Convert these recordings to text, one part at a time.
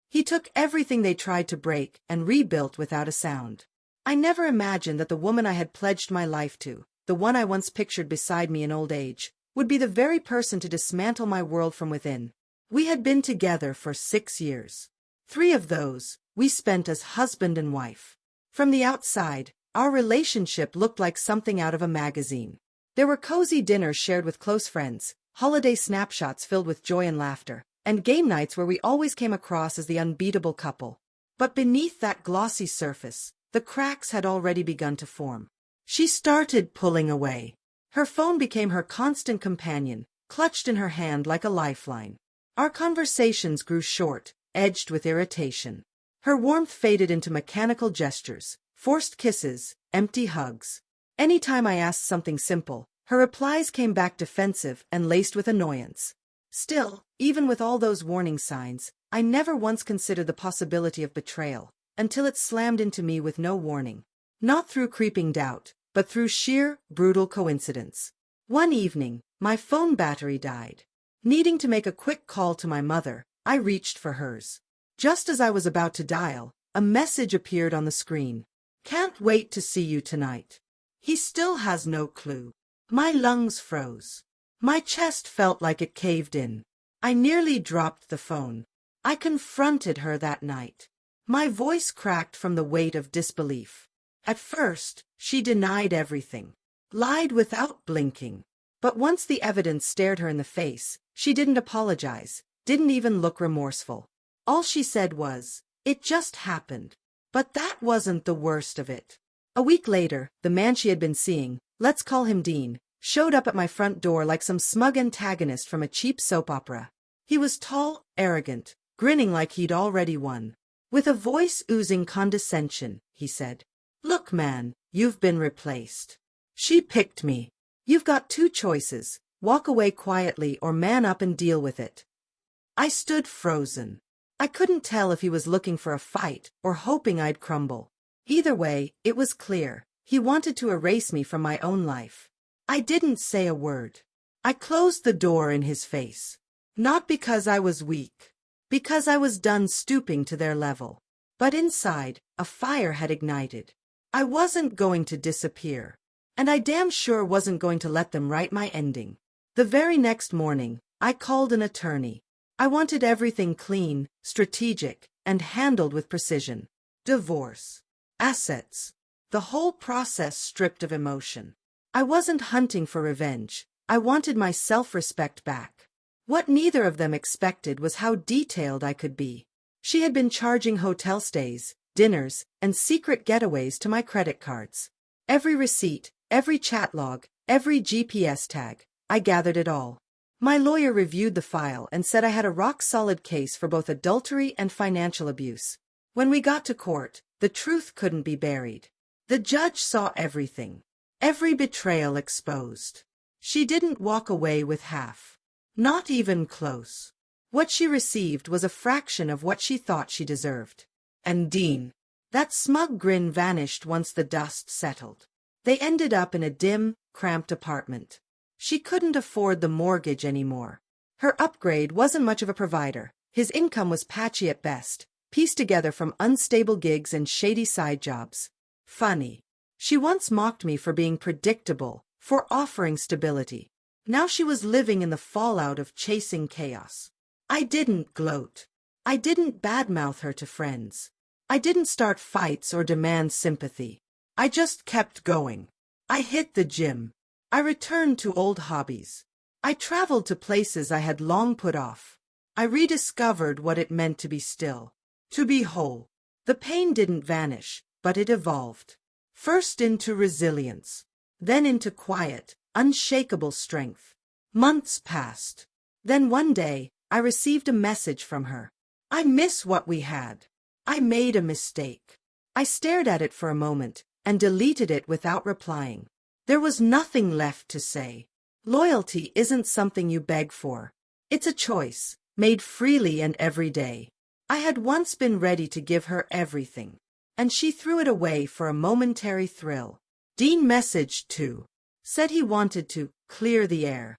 He took everything they tried to break and rebuilt without a sound. I never imagined that the woman I had pledged my life to, the one I once pictured beside me in old age, would be the very person to dismantle my world from within. We had been together for 6 years. 3 of those, we spent as husband and wife. From the outside, our relationship looked like something out of a magazine. There were cozy dinners shared with close friends, holiday snapshots filled with joy and laughter, and game nights where we always came across as the unbeatable couple. But beneath that glossy surface, the cracks had already begun to form. She started pulling away. Her phone became her constant companion, clutched in her hand like a lifeline. Our conversations grew short, edged with irritation. Her warmth faded into mechanical gestures, forced kisses, empty hugs. Anytime I asked something simple, her replies came back defensive and laced with annoyance. Still, even with all those warning signs, I never once considered the possibility of betrayal, until it slammed into me with no warning. Not through creeping doubt, but through sheer, brutal coincidence. One evening, my phone battery died. Needing to make a quick call to my mother, I reached for hers. Just as I was about to dial, a message appeared on the screen. "Can't wait to see you tonight." He still has no clue. My lungs froze. My chest felt like it caved in. I nearly dropped the phone. I confronted her that night. My voice cracked from the weight of disbelief. At first, she denied everything, lied without blinking. But once the evidence stared her in the face, she didn't apologize, didn't even look remorseful. All she said was, "It just happened." But that wasn't the worst of it. A week later, the man she had been seeing, let's call him Dean, showed up at my front door like some smug antagonist from a cheap soap opera. He was tall, arrogant, grinning like he'd already won. With a voice oozing condescension, he said, "Look, man, you've been replaced. She picked me. You've got 2 choices, walk away quietly or man up and deal with it." I stood frozen. I couldn't tell if he was looking for a fight or hoping I'd crumble. Either way, it was clear. He wanted to erase me from my own life. I didn't say a word. I closed the door in his face. Not because I was weak. Because I was done stooping to their level. But inside, a fire had ignited. I wasn't going to disappear. And I damn sure wasn't going to let them write my ending. The very next morning, I called an attorney. I wanted everything clean, strategic, and handled with precision. Divorce. Assets. The whole process stripped of emotion. I wasn't hunting for revenge. I wanted my self-respect back. What neither of them expected was how detailed I could be. She had been charging hotel stays, dinners, and secret getaways to my credit cards. Every receipt, every chat log, every GPS tag, I gathered it all. My lawyer reviewed the file and said I had a rock-solid case for both adultery and financial abuse. When we got to court, the truth couldn't be buried. The judge saw everything. Every betrayal exposed. She didn't walk away with half. Not even close. What she received was a fraction of what she thought she deserved. And Dean. That smug grin vanished once the dust settled. They ended up in a dim, cramped apartment. She couldn't afford the mortgage anymore. Her upgrade wasn't much of a provider. His income was patchy at best, pieced together from unstable gigs and shady side jobs. Funny. She once mocked me for being predictable, for offering stability. Now she was living in the fallout of chasing chaos. I didn't gloat. I didn't badmouth her to friends. I didn't start fights or demand sympathy. I just kept going. I hit the gym. I returned to old hobbies. I traveled to places I had long put off. I rediscovered what it meant to be still, to be whole. The pain didn't vanish, but it evolved. First into resilience, then into quiet, unshakable strength. Months passed. Then one day, I received a message from her. "I miss what we had. I made a mistake." I stared at it for a moment, and deleted it without replying. There was nothing left to say. Loyalty isn't something you beg for. It's a choice, made freely and every day. I had once been ready to give her everything, and she threw it away for a momentary thrill. Dean messaged too. Said he wanted to clear the air.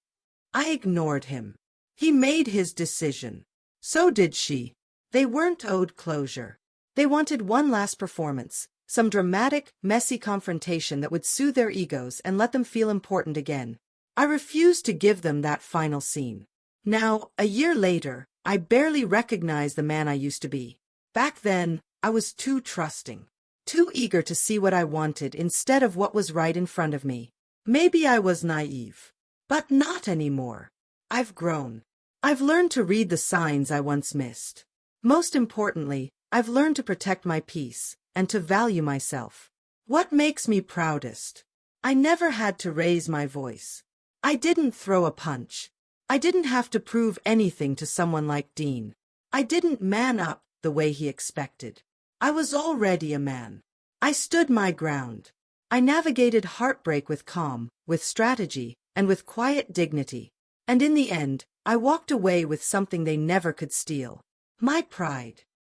I ignored him. He made his decision. So did she. They weren't owed closure. They wanted one last performance, some dramatic, messy confrontation that would soothe their egos and let them feel important again. I refused to give them that final scene. Now, a year later, I barely recognize the man I used to be. Back then, I was too trusting, too eager to see what I wanted instead of what was right in front of me. Maybe I was naive. But not anymore. I've grown. I've learned to read the signs I once missed. Most importantly, I've learned to protect my peace and to value myself. What makes me proudest? I never had to raise my voice. I didn't throw a punch. I didn't have to prove anything to someone like Dean. I didn't man up the way he expected. I was already a man. I stood my ground. I navigated heartbreak with calm, with strategy, and with quiet dignity. And in the end, I walked away with something they never could steal: my pride.